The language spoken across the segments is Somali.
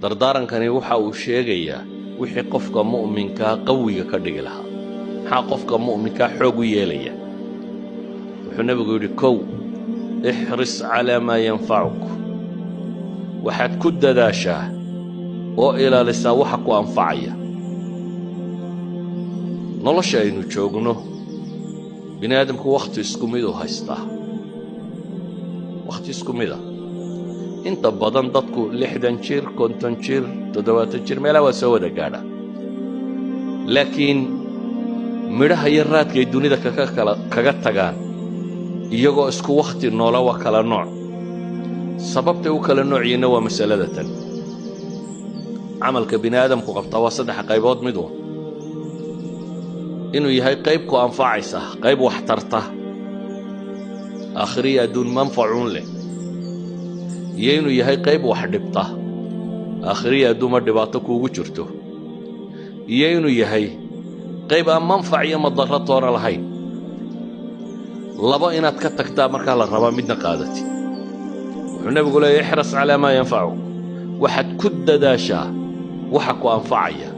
dardaarankani waxa uu sheegayaa wixii qofka mu'minka qawiga ka dhigi lahaa maxaa qofka mu'minka xoog u yeelaya wuxuu nabigu yidhi kow ixris calaa maa yanfacuk waxaad ku dadaashaa oo ilaalisaa waxa ku anfacaya nolosha aynu joogno bini aadamku wakhti isku mid u haystaa wakhti isku mid ah inta badan dadku 60 jir 50 jir 70 jir meelaha waa soo wada gaadha laakiin midhaha iyo raadkay dunida kaga tagaan iyagoo isku wakhti noola waa kala nooc sababtay u kala noocyiinna waa masalada tan camalka bini aadamku qabtaa waa 3 qaybood mid ah inuu yahay qayb ku anfacaysa qayb wax tarta aakhiriya adduun manfacuun leh iyo inuu yahay qayb wax dhibta aakhiriya adduuma dhibaato kuugu jirto iyo inuu yahay qayb aan manfac iyo madarro toona lahayn laba inaad ka tagtaa markaa la rabaa midna qaadati wuxuu nabigu leeyahay ixras calaa maa yanfacuk waxaad ku dadaashaa waxa ku anfacaya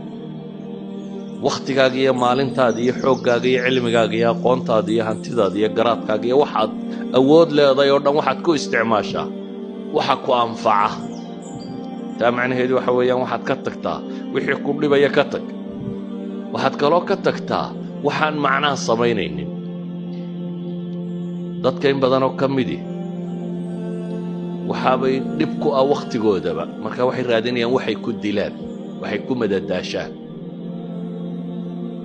wakhtigaaga iyo maalintaada iyo xooggaaga iyo cilmigaaga iyo aqoontaada iyo hantidaada iyo garaadkaaga iyo waxaad awood leedahay oo dhan waxaad ku isticmaashaa waxa ku anfaca taa macnaheedu waxa weeyaan waxaad ka tagtaa wixii ku dhibaya ka tag waxaad kaloo ka tagtaa waxaan macnaha samaynaynin dadka in badanoo ka midi waxaabay dhib ku ah wakhtigoodaba marka waxay raadinayaan waxay ku dilaan waxay ku madadaashaan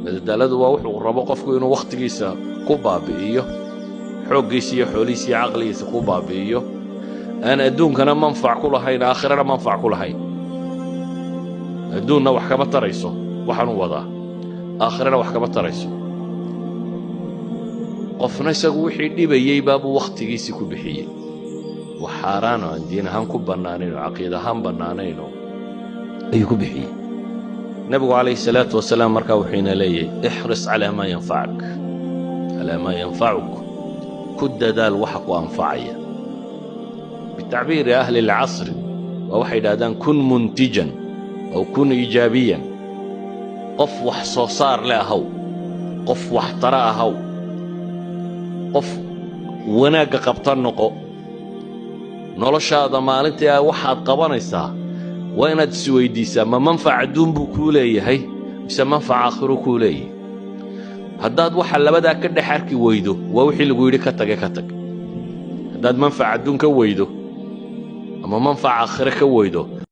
madadaaladu waa wuxuu rabo qofku inuu wakhtigiisa ku baabi'iyo xooggiisa iyo xoolihiisa iyo caqligiisa ku baabi'iyo aan adduunkana manfac ku lahayn aakhirana manfac ku lahayn adduunna wax kama tarayso waxaan u wadaa aakhirana wax kama tarayso qofna isagu wixii dhibayey baabuu wakhtigiisii ku bixiyey wax xaaraan oo aan diin ahaan ku bannaanayn oo caqiid ahaan bannaanayn oo ayuu ku bixiyey nabigu calayhi salaatu wasalaam markaa wuxuuna leeyahay ixris calaa maa yanfacuk ku dadaal waxa ku anfacaya bitacbiiri ahli alcasri waa waxay yidhahdaan kun muntijan aw kun iijaabiyan qof wax soo saar le ahaw qof wax tara ahaw qof wanaagga qabta noqo noloshaada maalintii waxaad qabanaysaa waa inaad isweydiisaa ma manfac adduun buu kuu leeyahay mise manfac aakhiro kuu leeyahay haddaad waxa labadaa ka dhex arki weydo waa wixii lagu yidhi ka tag haddaad manfac adduun ka weydo ama manfac aakhiro ka weydo